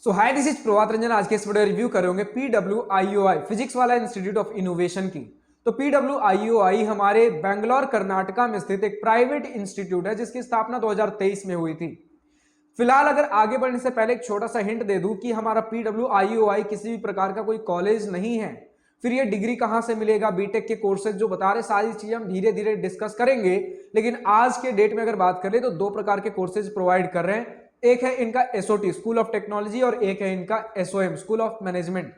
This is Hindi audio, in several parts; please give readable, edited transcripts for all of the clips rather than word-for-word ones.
So hi, this is Prabhat Ranjan. आज के इस वीडियो रिव्यू करेंगे PWIOI फिजिक्स वाला इंस्टीट्यूट ऑफ इनोवेशन की। तो PWIOI हमारे बेंगलोर कर्नाटका में स्थित एक प्राइवेट इंस्टीट्यूट है जिसकी स्थापना 2023 में हुई थी। फिलहाल अगर आगे बढ़ने से पहले एक छोटा सा हिंट दे दूं कि हमारा PWIOI किसी भी प्रकार का कोई कॉलेज नहीं है। फिर ये डिग्री कहां से मिलेगा, बीटेक के कोर्सेज जो बता रहे, सारी चीजें हम धीरे धीरे डिस्कस करेंगे। लेकिन आज के डेट में अगर बात करें तो दो प्रकार के कोर्सेज प्रोवाइड कर रहे हैं। एक है इनका एसओटी स्कूल ऑफ टेक्नोलॉजी और एक है इनका एसओएम स्कूल ऑफ मैनेजमेंट।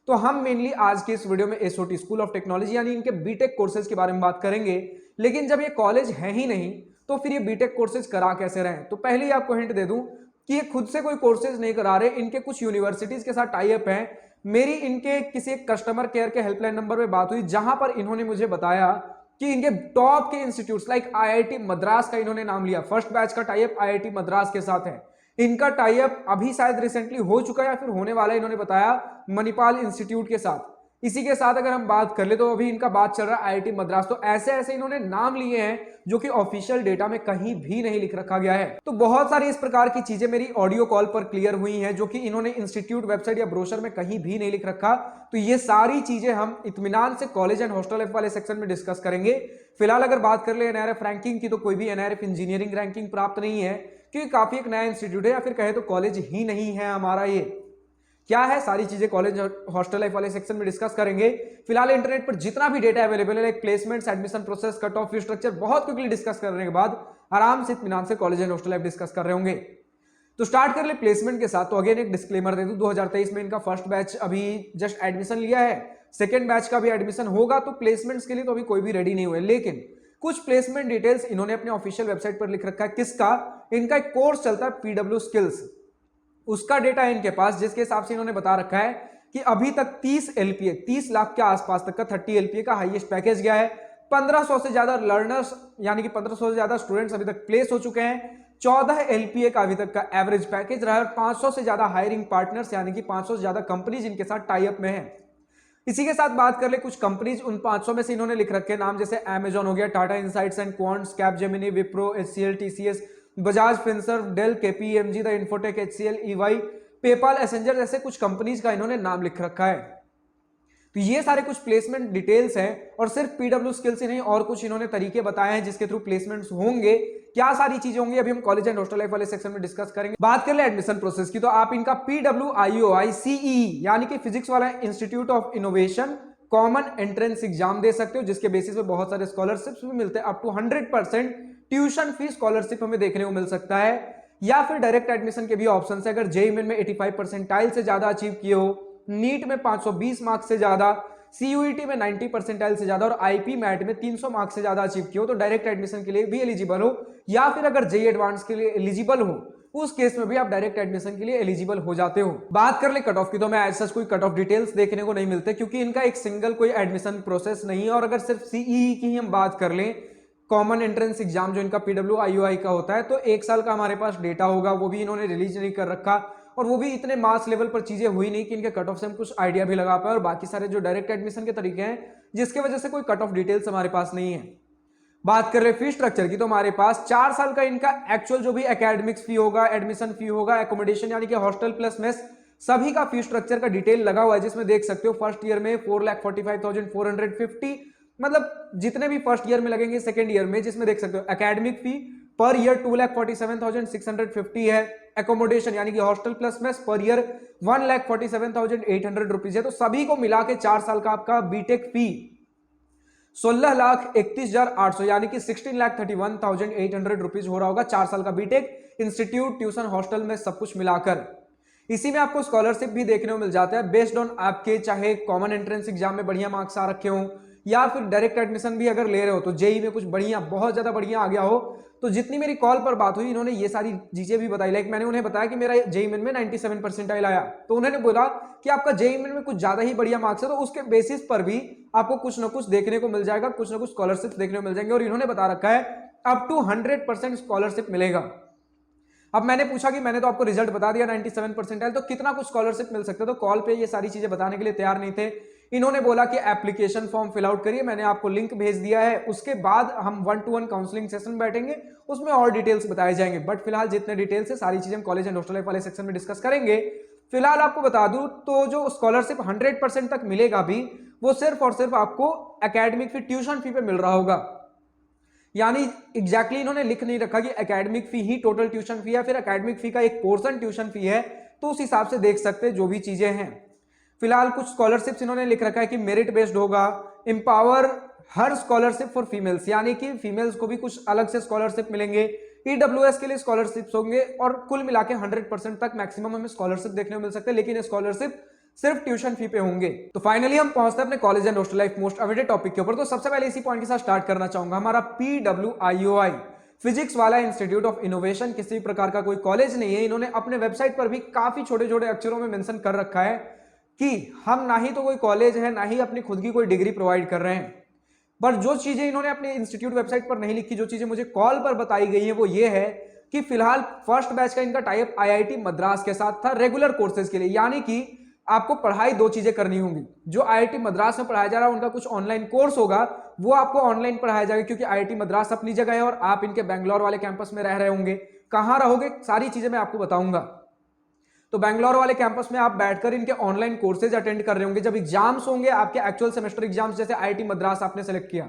तो हम मेनली आज के इस वीडियो में एसओटी स्कूल ऑफ टेक्नोलॉजी यानी इनके बीटेक कोर्सेज के बारे में बात करेंगे। लेकिन जब ये कॉलेज है ही नहीं तो फिर ये बीटेक कोर्सेज करा कैसे रहे। तो पहले ही आपको हिंट दे दूं कि ये खुद से कोई कोर्सेज नहीं करा रहे, इनके कुछ यूनिवर्सिटीज के साथ टाई अप है। मेरी इनके किसी एक कस्टमर केयर के हेल्पलाइन नंबर पे बात हुई जहां पर इन्होंने मुझे बताया कि इनके टॉप के इंस्टीट्यूट्स लाइक आईआईटी मद्रास का इन्होंने नाम लिया। फर्स्ट बैच का टाई अप आईआईटी मद्रास के साथ है। इनका टाई अप अभी शायद रिसेंटली हो चुका है या फिर होने वाला है, इन्होंने बताया मणिपाल इंस्टीट्यूट के साथ। इसी के साथ अगर हम बात कर ले तो अभी इनका बात चल रहा है आईआईटी मद्रास। तो ऐसे ऐसे इन्होंने नाम लिए हैं जो कि ऑफिशियल डेटा में कहीं भी नहीं लिख रखा गया है। तो बहुत सारी इस प्रकार की चीजें मेरी ऑडियो कॉल पर क्लियर हुई हैं जो कि इन्होंने इंस्टीट्यूट वेबसाइट या ब्रोशर में कहीं भी नहीं लिख रखा। तो ये सारी चीजें हम इत्मीनान से कॉलेज एंड हॉस्टल लाइफ वाले सेक्शन में डिस्कस करेंगे। फिलहाल अगर बात कर ले एनआरएफ रैंकिंग की तो कोई भी एनआरएफ इंजीनियरिंग रैंकिंग प्राप्त नहीं है क्योंकि काफी एक नया इंस्टीट्यूट है या फिर कहे तो कॉलेज ही नहीं है हमारा। ये क्या है, सारी चीजें कॉलेज हॉस्टल लाइफ वाले सेक्शन में डिस्कस करेंगे। फिलहाल इंटरनेट पर जितना भी डेटा अवेलेबल है like placements, admission process, cut off, fee structure बहुत क्विकली डिस्कस करने के बाद आराम से इत्मीनान से college and hostel life discuss कर रहे होंगे। तो स्टार्ट कर ले प्लेसमेंट के साथ। तो अगेन एक डिस्क्लेमर दे दूं, 2023 में इनका फर्स्ट बैच अभी जस्ट एडमिशन लिया है। सेकेंड बैच का भी एडमिशन होगा। तो प्लेसमेंट्स के लिए तो अभी कोई भी रेडी नहीं हुए, लेकिन कुछ प्लेसमेंट डिटेल्स इन्होंने अपने ऑफिशियल वेबसाइट पर लिख रखा है। किसका? इनका एक कोर्स चलता है पीडब्ल्यू स्किल्स, उसका डेटा है इनके पास, जिसके हिसाब से इन्होंने बता रखा है कि अभी तक 30 एलपीए 30 लाख के आसपास तक का 30 एलपीए का हाईएस्ट पैकेज गया है। 1500 से ज्यादा लर्नर्स यानी कि 1500 से ज्यादा स्टूडेंट्स अभी तक प्लेस हो चुके हैं। 14 एलपीए का अभी तक का एवरेज पैकेज रहा है। 500 से ज्यादा हायरिंग पार्टनर्स यानी कि 500 से ज्यादा कंपनीज इनके साथ टाई अप में है। इसी के साथ बात कर ले कुछ कंपनीज, उन 500 में से इन्होंने लिख रखे नाम, जैसे अमेजॉन हो गया, Tata insights and quants, Capgemini, Wipro, HCL, TCS, Bajaj Finserv, Dell, KPMG, the Infotech, HCL, EY, PayPal, Accenture जैसे कुछ कंपनीज का इन्होंने नाम लिख रखा है। तो ये सारे कुछ प्लेसमेंट डिटेल्स हैं और सिर्फ पीडब्ल्यू स्किल्स ही नहीं और कुछ इन्होंने तरीके बताए हैं जिसके थ्रू प्लेसमेंट्स होंगे। क्या सारी चीजें होंगी अभी हम कॉलेज एंड हॉस्टल लाइफ वाले सेक्शन में डिस्कस करेंगे। बात कर ले एडमिशन प्रोसेस की, तो आप इनका PWIOI CEE यानी कि फिजिक्स वाला institute of innovation common entrance exam दे सकते हो, जिसके बेसिस पे बहुत सारे स्कॉलरशिप्स भी मिलते हैं। Up to 100% tuition fees scholarship हमें देखने को मिल सकता है, या फिर डायरेक्ट एडमिशन के भी ऑप्शन है। अगर जेईई में 85 परसेंटाइल से ज्यादा अचीव किए हो, नीट में 520 मार्क्स से ज्यादा, सीयूईटी में 90 परसेंटाइल से ज्यादा और आईपी मैट में 300 मार्क्स से ज्यादा अचीव किए हो तो डायरेक्ट एडमिशन के लिए भी एलिजिबल हो, या फिर अगर जेईई एडवांस के लिए एलिजिबल हो उस केस में भी आप डायरेक्ट एडमिशन के लिए एलिजिबल हो जाते हो। बात कर ले कट ऑफ की, तो मैं ऐसा कोई कट ऑफ डिटेल्स देखने को नहीं मिलते क्योंकि इनका एक सिंगल कोई एडमिशन प्रोसेस नहीं है। और अगर सिर्फ सीईई की ही हम बात कर लें, कॉमन एंट्रेंस एग्जाम जो इनका PWIOI का होता है, तो 1 साल का हमारे पास डेटा होगा, वो भी इन्होंने रिलीज नहीं कर रखा और वो भी इतने मास लेवल पर चीजें हुई नहीं कि इनके कट ऑफ से हम कुछ आइडिया भी लगा पाए। और बाकी सारे जो डायरेक्ट एडमिशन के तरीके हैं जिसके वजह से कोई कट ऑफ डिटेल्स हमारे पास नहीं है। बात कर रहे फी स्ट्रक्चर की, तो हमारे पास 4 साल का इनका एक्चुअल जो भी एकेडमिक्स फी होगा, एडमिशन फी होगा, एकोमोडेशन यानी कि हॉस्टल प्लस मेस, सभी का फी स्ट्रक्चर का डिटेल लगा हुआ है, जिसमें देख सकते हो फर्स्ट ईयर में 4,45,450, मतलब जितने भी फर्स्ट ईयर में लगेंगे सेकेंड ईयर में, जिसमें देख सकते हो एकेडमिक फी पर ईयर 2,47,650 है। एकोमोडेशन यानी कि hostel plus mess per year 1,47,800 rupees है। तो सभी को मिला के 4 साल का आपका बीटेक फी 16,31,800 यानी कि 16,31,800 रुपीज हो रहा होगा 4 साल का बीटेक, इंस्टीट्यूट, ट्यूशन, हॉस्टल में सब कुछ मिलाकर। इसी में आपको स्कॉलरशिप भी देखने को मिल जाता है बेस्ड ऑन आपके चाहे कॉमन एंट्रेंस एग्जाम में बढ़िया मार्क्स आ रखे हो या फिर डायरेक्ट एडमिशन भी अगर ले रहे हो तो जेईई में कुछ बढ़िया, बहुत ज्यादा बढ़िया आ गया हो। तो जितनी मेरी कॉल पर बात हुई इन्होंने ये सारी चीजें भी बताई। लाइक मैंने उन्हें बताया कि मेरा जेईई में 97 परसेंटाइल आया, तो उन्होंने बोला कि आपका जेईई में कुछ ज्यादा ही बढ़िया मार्क्स है, तो उसके बेसिस पर भी आपको कुछ ना कुछ देखने को मिल जाएगा, कुछ ना कुछ स्कॉलरशिप देखने को मिल जाएंगे। और इन्होंने बता रखा है अप टू 100% स्कॉलरशिप मिलेगा। अब मैंने पूछा कि मैंने तो आपको रिजल्ट बता दिया 97 परसेंटाइल, तो कितना कुछ स्कॉलरशिप मिल सकता है। तो कॉल पे ये सारी चीजें बताने के लिए तैयार नहीं थे। इन्होंने बोला कि एप्लीकेशन फॉर्म फिल आउट करिए, मैंने आपको लिंक भेज दिया है, उसके बाद हम 1-to-1 काउंसलिंग सेशन बैठेंगे, उसमें और डिटेल्स बताए जाएंगे। बट फिलहाल जितने डिटेल्स है सारी चीजें हम कॉलेज एंड हॉस्टल लाइफ वाले सेक्शन में डिस्कस करेंगे। फिलहाल आपको बता दूं तो जो स्कॉलरशिप 100% तक मिलेगा भी, वो सिर्फ और सिर्फ आपको एकेडमिक फी, ट्यूशन फी पे मिल रहा होगा। यानी एग्जैक्टली इन्होंने लिख नहीं रखा कि एकेडमिक फी ही टोटल ट्यूशन फी है, फिर एकेडमिक फी का एक पोर्शन ट्यूशन फी है, तो उस हिसाब से देख सकते हैं जो भी चीजें हैं। फिलहाल कुछ स्कॉलरशिप्स इन्होंने लिख रखा है कि मेरिट बेस्ड होगा, empower her scholarship for females, यानी कि फीमेल्स को भी कुछ अलग से स्कॉलरशिप मिलेंगे, ईडब्ल्यूएस के लिए स्कॉलरशिप्स होंगे, और कुल मिला के 100% तक मैक्सिमम हमें स्कॉलरशिप देखने को मिल सकते हैं, लेकिन स्कॉलरशिप सिर्फ ट्यूशन फी पे होंगे। तो फाइनली हम पहुंचते हैं अपने college and hostel life most awaited topic के ऊपर। तो सबसे पहले इसी पॉइंट के साथ स्टार्ट करना चाहूंगा, हमारा PWIOI फिजिक्स वाला इंस्टीट्यूट ऑफ इनोवेशन किसी प्रकार का कोई कॉलेज नहीं है। इन्होंने अपने वेबसाइट पर भी काफी छोटे छोटे अक्षरों में मेंशन कर रखा है कि हम ना ही तो कोई कॉलेज है, ना ही अपनी खुद की कोई डिग्री प्रोवाइड कर रहे हैं। पर जो चीजें इन्होंने अपने इंस्टीट्यूट वेबसाइट पर नहीं लिखी, जो चीजें मुझे कॉल पर बताई गई है, वो ये है कि फिलहाल फर्स्ट बैच का इनका टाइप IIT मद्रास के साथ था रेगुलर कोर्सेज के लिए। यानी कि आपको पढ़ाई दो चीजें करनी होंगी, जो IIT मद्रास में पढ़ाया जा रहा है उनका कुछ ऑनलाइन कोर्स होगा, वो आपको ऑनलाइन पढ़ाया जाएगा, क्योंकि IIT मद्रास अपनी जगह है और आप इनके बैंगलोर वाले कैंपस में रह रहे होंगे। कहां रहोगे सारी चीजें मैं आपको बताऊंगा। तो बैंगलोर वाले कैंपस में आप बैठकर इनके ऑनलाइन कोर्सेज अटेंड कर रहे होंगे। जब एग्जाम्स होंगे आपके एक्चुअल सेमेस्टर एग्जाम्स, जैसे IIT मद्रास आपने सेलेक्ट किया,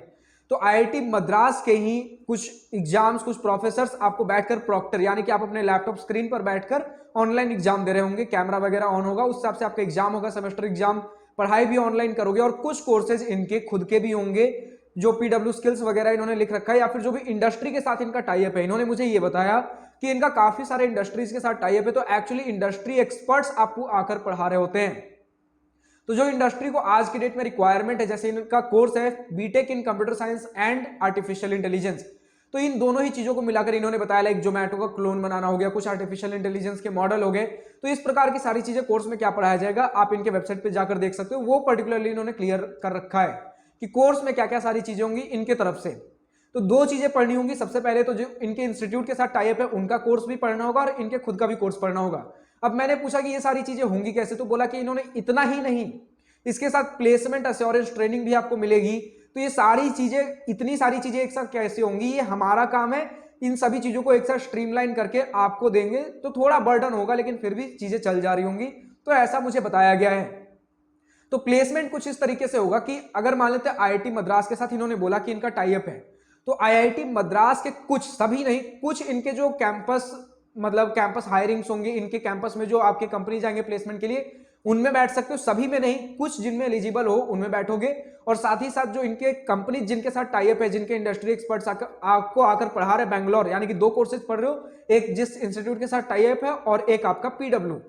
तो IIT मद्रास के ही कुछ एग्जाम्स, कुछ प्रोफेसर्स आपको बैठकर प्रॉक्टर, यानी कि आप अपने लैपटॉप स्क्रीन पर बैठकर ऑनलाइन एग्जाम दे रहे होंगे, कैमरा वगैरह ऑन होगा, उस हिसाब से आपका एग्जाम होगा, सेमेस्टर एग्जाम, पढ़ाई भी ऑनलाइन करोगे। और कुछ कोर्सेज इनके खुद के भी होंगे, जो PW स्किल्स वगैरह इन्होंने लिख रखा है, या फिर जो भी इंडस्ट्री के साथ इनका टाई अप है। इन्होंने मुझे ये बताया कि इनका काफी सारे इंडस्ट्रीज के साथ टाई अप है, तो एक्चुअली इंडस्ट्री एक्सपर्ट्स आपको आकर पढ़ा रहे होते हैं। तो जो इंडस्ट्री को आज की डेट में रिक्वायरमेंट है, जैसे इनका कोर्स है BTech in computer science and artificial intelligence, तो इन दोनों ही चीजों को मिलाकर इन्होंने बताया, लाइक जोमेटो का क्लोन बनाना हो गया, कुछ आर्टिफिशियल इंटेलिजेंस के मॉडल हो गए। तो इस प्रकार की सारी चीजें कोर्स में क्या पढ़ाया जाएगा, आप इनके वेबसाइट पे जाकर देख सकते हो। वो पर्टिकुलरली इन्होंने क्लियर कर रखा है कि कोर्स में क्या क्या सारी चीजें होंगी इनके तरफ से। तो दो चीजें पढ़नी होंगी, सबसे पहले तो जो इनके इंस्टीट्यूट के साथ टाई अप है उनका कोर्स भी पढ़ना होगा, और इनके खुद का भी कोर्स पढ़ना होगा। अब मैंने पूछा कि ये सारी चीजें होंगी कैसे, तो बोला कि इन्होंने इतना ही नहीं, इसके साथ प्लेसमेंट एश्योरेंस ट्रेनिंग भी आपको मिलेगी। तो ये सारी चीजें, इतनी सारी चीजें एक साथ कैसे होंगी, ये हमारा काम है इन सभी चीजों को एक साथ स्ट्रीमलाइन करके आपको देंगे। तो थोड़ा बर्डन होगा, लेकिन फिर भी चीजें चल जा रही होंगी, तो ऐसा मुझे बताया गया है। तो प्लेसमेंट कुछ इस तरीके से होगा कि अगर मान लेते हैं IIT मद्रास के साथ इन्होंने बोला कि इनका टाई अप है, तो IIT मद्रास के कुछ, सभी नहीं, कुछ इनके जो कैंपस, मतलब कैंपस हायरिंग्स होंगे, इनके कैंपस में जो आपके कंपनी जाएंगे प्लेसमेंट के लिए, उनमें बैठ सकते हो, सभी में नहीं, कुछ जिनमें एलिजिबल हो उनमें बैठोगे। और साथ ही साथ जो इनके कंपनी जिनके साथ टाई अप है, जिनके इंडस्ट्री एक्सपर्ट्स आपको आकर पढ़ा रहे बैंगलोर, यानी कि दो कोर्सेज पढ़ रहे हो, एक जिस इंस्टीट्यूट के साथ टाई अप है और एक आपका PW,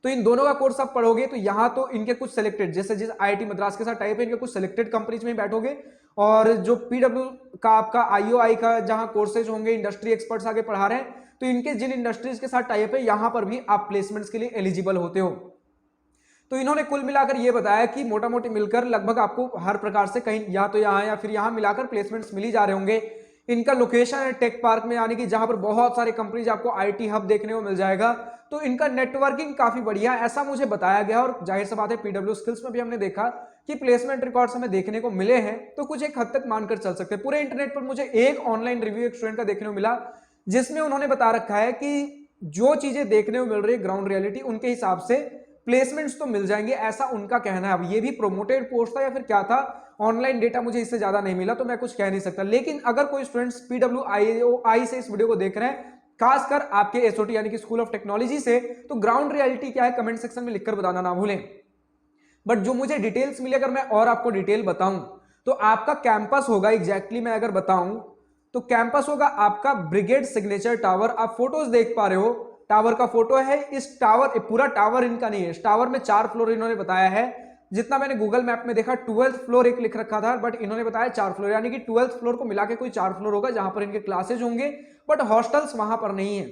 तो इन दोनों का कोर्स आप पढ़ोगे। तो यहां तो इनके कुछ सिलेक्टेड, जैसे जिस IIT मद्रास के साथ टाई अप है, इनके कुछ सिलेक्टेड कंपनीज में बैठोगे, और जो PW का आपका IOI का जहां कोर्सेज होंगे, इंडस्ट्री एक्सपर्ट्स आगे पढ़ा रहे हैं, तो इनके जिन इंडस्ट्रीज के साथ टाई अप है, यहां पर भी आप प्लेसमेंट्स के लिए एलिजिबल होते हो। तो इन्होंने कुल मिलाकर ये बताया कि मोटा मोटी मिलकर लगभग आपको हर प्रकार से कहीं या तो यहाँ या फिर यहाँ मिलाकर प्लेसमेंट्स मिल ही जा रहे होंगे। इनका लोकेशन है टेक पार्क में, यानी कि जहां पर बहुत सारे कंपनीज आपको IT हब देखने को मिल जाएगा। तो इनका नेटवर्किंग काफी बढ़िया है, ऐसा मुझे बताया गया। और जाहिर सी बात है PW स्किल्स में भी हमने देखा कि प्लेसमेंट रिकॉर्ड्स हमें देखने को मिले हैं, तो कुछ एक हद तक मानकर चल सकते हैं। पूरे इंटरनेट पर मुझे एक ऑनलाइन रिव्यू एक स्टूडेंट का देखने को मिला, जिसमें उन्होंने बता रखा है कि जो चीजें देखने को मिल रही है ग्राउंड रियलिटी, उनके हिसाब से प्लेसमेंट्स तो मिल जाएंगे, ऐसा उनका कहना है। अब ये भी प्रोमोटेड पोस्ट था या फिर क्या था, ऑनलाइन डेटा मुझे इससे ज्यादा नहीं मिला, तो मैं कुछ कह नहीं सकता। लेकिन अगर कोई स्टूडेंट्स PWIOI से इस वीडियो को देख रहे हैं, खासकर आपके SOT यानी कि स्कूल ऑफ टेक्नोलॉजी से, तो ग्राउंड रियलिटी क्या है कमेंट सेक्शन में लिखकर बताना ना भूलें। बट जो मुझे डिटेल्स मिली, अगर मैं और आपको डिटेल बताऊं, तो आपका कैंपस होगा, एग्जैक्टली मैं अगर बताऊं तो कैंपस होगा आपका ब्रिगेड सिग्नेचर टावर। आप फोटोज देख पा रहे हो, टावर का फोटो है। इस टावर, पूरा टावर इनका नहीं है, इस टावर में 4 फ्लोर इन्होंने बताया है। जितना मैंने गूगल मैप में देखा 12th फ्लोर एक लिख रखा था, बट इन्होंने बताया 4 फ्लोर, यानी कि 12th फ्लोर को मिला के कोई 4 फ्लोर होगा जहां पर इनके क्लासेज होंगे। बट हॉस्टल्स वहां पर नहीं है,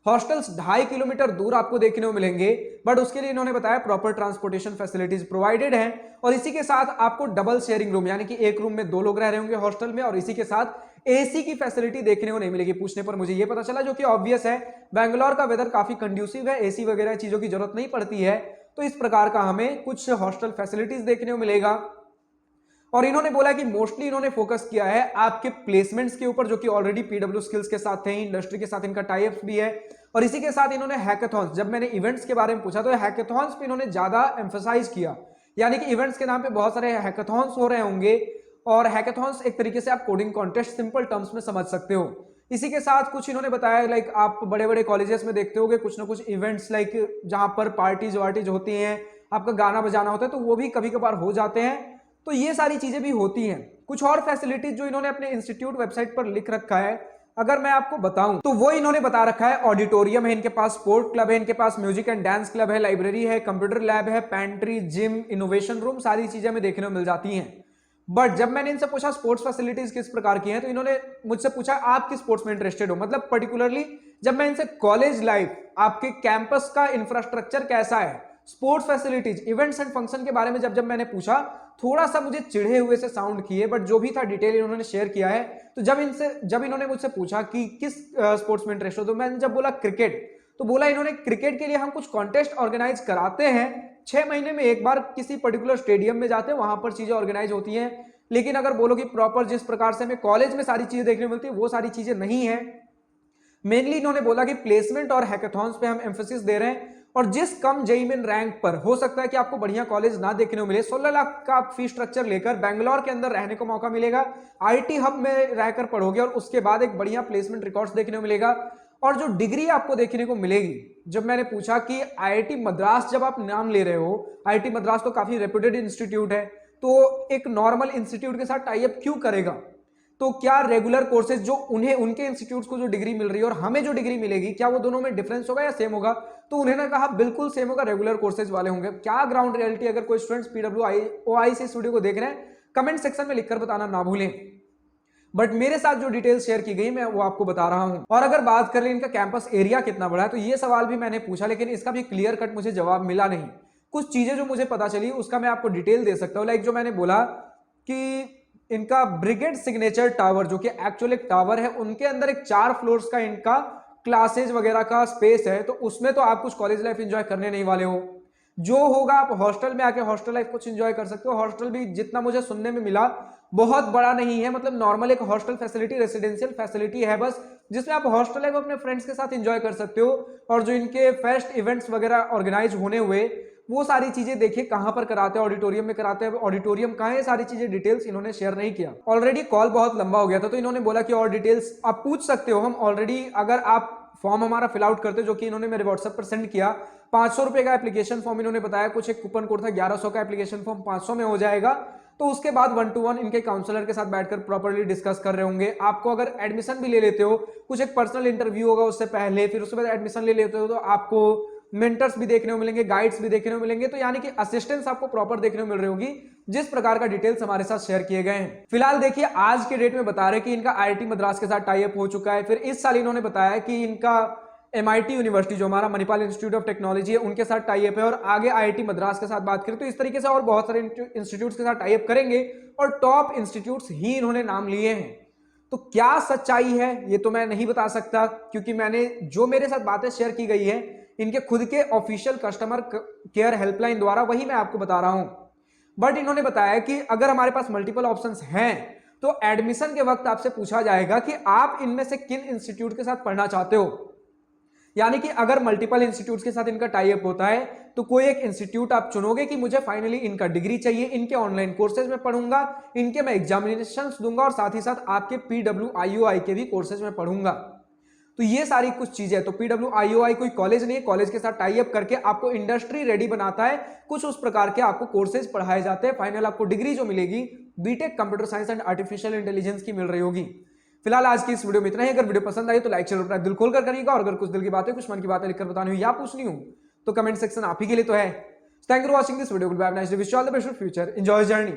हॉस्टल्स 2.5 किलोमीटर दूर आपको देखने को मिलेंगे। बट उसके लिए इन्होंने बताया प्रॉपर ट्रांसपोर्टेशन फैसिलिटीज प्रोवाइडेड है। और इसी के साथ आपको डबल शेयरिंग रूम, यानी कि एक रूम में 2 लोग रह रहे होंगे हॉस्टल में, और इसी के साथ AC की फैसिलिटी देखने को नहीं मिलेगी। पूछने पर मुझे यह पता चला, जो कि ऑब्वियस है, बैंगलोर का वेदर काफी कंड्यूसिव है, AC वगैरह चीजों की जरूरत नहीं पड़ती है। तो इस प्रकार का हमें कुछ हॉस्टल फैसिलिटीज देखने को मिलेगा। और इन्होंने बोला कि मोस्टली इन्होंने फोकस किया है आपके प्लेसमेंट्स के ऊपर, जो कि ऑलरेडी PW स्किल्स के साथ थे, इंडस्ट्री के साथ इनका टाई अप भी है। और इसी के साथ इन्होंने हैकाथॉन्स, जब मैंने इवेंट्स के बारे में पूछा तो हैकाथॉन्स पे इन्होंने ज्यादा एम्फसाइज किया, यानी कि इवेंट्स के नाम पे बहुत सारे हैकाथॉन्स हो रहे होंगे। और हैकाथॉन्स एक तरीके से आप कोडिंग कॉन्टेस्ट सिंपल टर्म्स में समझ सकते हो। इसी के साथ कुछ इन्होंने बताया लाइक आप बड़े बड़े कॉलेजेस में देखते होगे कुछ ना कुछ इवेंट्स लाइक जहां पर पार्टीज वार्टीज होती हैं, आपका गाना बजाना होता है, तो वो भी कभी कभार हो जाते हैं। तो ये सारी चीजें भी होती हैं। कुछ और फैसिलिटीज जो इन्होंने अपने इंस्टीट्यूट वेबसाइट पर लिख रखा है, अगर मैं आपको बताऊं तो वो इन्होंने बता रखा है ऑडिटोरियम है इनके पास, स्पोर्ट क्लब है इनके पास, म्यूजिक एंड डांस क्लब है, लाइब्रेरी है, कंप्यूटर लैब है, पैंट्री, जिम, इनोवेशन रूम, सारी चीजें हमें देखने को मिल जाती हैं। बट जब मैंने इनसे पूछा स्पोर्ट्स फैसिलिटीज किस प्रकार की हैं, तो इन्होंने मुझसे पूछा आप किस स्पोर्ट्स में इंटरेस्टेड हो, मतलब पर्टिकुलरली जब मैं इनसे कॉलेज लाइफ, आपके कैंपस का इंफ्रास्ट्रक्चर कैसा है, sports facilities, events and function के बारे में जब मैंने पूछा, थोड़ा सा मुझे चिढ़े हुए से साउंड किए, बट जो भी था डिटेल इन्होंने शेयर किया है। तो जब इन्होंने मुझसे पूछा कि किस स्पोर्ट्स में इंटरेस्ट हो, तो मैंने जब बोला क्रिकेट, तो बोला इन्होंने क्रिकेट के लिए हम कुछ कॉन्टेस्ट ऑर्गेनाइज कराते हैं, 6 महीने में एक बार किसी पर्टिकुलर स्टेडियम में जाते हैं, वहां पर चीजें ऑर्गेनाइज होती हैं। लेकिन अगर बोलो कि प्रॉपर जिस प्रकार से हमें कॉलेज में सारी चीजें देखने को मिलती है, वो सारी चीजें नहीं है। मेनली इन्होंने बोला कि प्लेसमेंट और हैकाथॉन्स पे हम एम्फेसिस दे रहे हैं, और जिस कम जेईई मेन रैंक पर हो सकता है कि आपको बढ़िया कॉलेज ना देखने को मिले, 16 लाख का आप फी स्ट्रक्चर लेकर बेंगलोर के अंदर रहने को मौका मिलेगा, आईटी हब में रहकर पढ़ोगे और उसके बाद एक बढ़िया प्लेसमेंट रिकॉर्ड्स देखने को मिलेगा। और जो डिग्री आपको देखने को मिलेगी, जब मैंने पूछा कि आईआईटी मद्रास जब आप नाम ले रहे हो, आईआईटी मद्रास तो काफी रेप्यूटेड इंस्टीट्यूट है, तो एक नॉर्मल इंस्टीट्यूट के साथ टाई अप क्यों करेगा, तो क्या रेगुलर कोर्सेज जो उन्हें उनके इंस्टीट्यूट्स को जो डिग्री मिल रही है और हमें जो डिग्री मिलेगी, क्या वो दोनों में डिफरेंस होगा या सेम होगा, तो उन्होंने कहा बिल्कुल सेम होगा, रेगुलर कोर्सेज वाले होंगे। क्या ग्राउंड रियलिटी, अगर कोई स्टूडेंट्स PWIOI से इस वीडियो को देख रहे हैं, कमेंट सेक्शन में लिखकर बताना ना भूलें। बट मेरे साथ जो डिटेल्स शेयर की गई मैं वो आपको बता रहा हूं। और अगर बात कर ले इनका कैंपस एरिया कितना बड़ा है, तो ये सवाल भी मैंने पूछा, लेकिन इसका भी क्लियर कट मुझे जवाब मिला नहीं। कुछ चीजें जो मुझे पता चली उसका मैं आपको डिटेल दे सकता हूं। लाइक जो मैंने बोला कि इनका ब्रिगेड सिग्नेचर टावर, जो कि एक्चुअल एक टावर है, उनके अंदर एक 4 फ्लोर्स का इनका क्लासेज वगैरह का स्पेस है, तो उसमें तो आप कुछ कॉलेज लाइफ एंजॉय करने नहीं वाले हो। जो होगा आप हॉस्टल में आके हॉस्टल लाइफ कुछ एंजॉय कर सकते हो। हॉस्टल भी जितना मुझे सुनने में मिला बहुत बड़ा नहीं है, मतलब नॉर्मल एक हॉस्टल फैसिलिटी, रेसिडेंशियल फैसिलिटी है बस, जिसमें आप हॉस्टल लाइफ अपने फ्रेंड्स के साथ एंजॉय कर सकते हो। और जो इनके फेस्ट इवेंट्स वगैरह ऑर्गेनाइज होने हुए, वो सारी चीजें देखिए कहां पर कराते हैं, ऑडिटोरियम में कराते हैं, ऑडिटोरियम कहां है, सारी चीजें डिटेल्स इन्होंने शेयर नहीं किया। ऑलरेडी कॉल बहुत लंबा हो गया था, तो इन्होंने बोला कि और डिटेल्स आप पूछ सकते हो। हम ऑलरेडी, अगर आप फॉर्म हमारा फिल आउट करते, जो कि इन्होंने मेरे व्हाट्सएप पर सेंड किया, 500 रुपए का एप्लीकेशन फॉर्म इन्होंने बताया, कुछ एक कूपन कोड था 1100 का, एप्लीकेशन फॉर्म 500 में हो जाएगा। तो उसके बाद 1 to 1 इनके काउंसलर के साथ बैठकर प्रॉपर्ली डिस्कस कर रहे होंगे। आपको अगर एडमिशन भी ले लेते हो, कुछ एक पर्सनल इंटरव्यू होगा उससे पहले, फिर उसके बाद एडमिशन ले लेते हो, तो आपको मेंटर्स भी देखने को मिलेंगे, गाइड्स भी देखने को मिलेंगे, तो यानी कि असिस्टेंस आपको प्रॉपर देखने को मिल रही होगी, जिस प्रकार का डिटेल्स हमारे साथ शेयर किए गए हैं। फिलहाल देखिए आज के डेट में बता रहे कि इनका आईआईटी मद्रास के साथ टाई अप हो चुका है। फिर इस साल इन्होंने बताया कि इनका MIT यूनिवर्सिटी, जो हमारा मणिपाल इंस्टीट्यूट ऑफ टेक्नोलॉजी है, उनके साथ टाई अप है। और आगे आईआईटी मद्रास के साथ बात करें तो इस तरीके से और बहुत सारे इंस्टीट्यूट्स के साथ टाई अप करेंगे, और टॉप इंस्टीट्यूट्स ही इन्होंने नाम लिए हैं। तो क्या सच्चाई है ये तो मैं नहीं बता सकता, क्योंकि मैंने जो मेरे साथ बातें शेयर की गई है इनके खुद के ऑफिशियल कस्टमर केयर हेल्पलाइन द्वारा, वही मैं आपको बता रहा हूं। बट इन्होंने बताया कि अगर हमारे पास मल्टीपल ऑप्शंस हैं, तो एडमिशन के वक्त आपसे पूछा जाएगा कि आप इनमें से किन इंस्टीट्यूट के साथ पढ़ना चाहते हो। यानी कि अगर मल्टीपल इंस्टीट्यूट्स के साथ इनका टाई अप होता है, तो कोई एक इंस्टीट्यूट आप चुनोगे कि मुझे फाइनली इनका डिग्री चाहिए, इनके ऑनलाइन कोर्सेज में पढ़ूंगा, इनके मैं एग्जामिनेशंस दूंगा, और साथ ही साथ आपके PWIOI के भी कोर्सेज में पढ़ूंगा। तो ये सारी कुछ चीजें, तो PWIOI कोई कॉलेज नहीं है, कॉलेज के साथ टाई अप करके आपको इंडस्ट्री रेडी बनाता है, कुछ उस प्रकार के आपको कोर्सेज पढ़ाए जाते हैं। फाइनल आपको डिग्री जो मिलेगी BTech computer science and artificial intelligence की मिल रही होगी। फिलहाल आज की इस वीडियो में इतना ही। अगर वीडियो पसंद आई तो लाइक शेयर दिल खोलकर करिएगा, और अगर कुछ दिल की बातें, कुछ मन की बातें लिखकर बतानी हो या पूछनी हो, तो कमेंट सेक्शन आप ही के लिए तो है। Thank you for watching this video. Goodbye, nice day, wish you all the best for future, enjoy journey.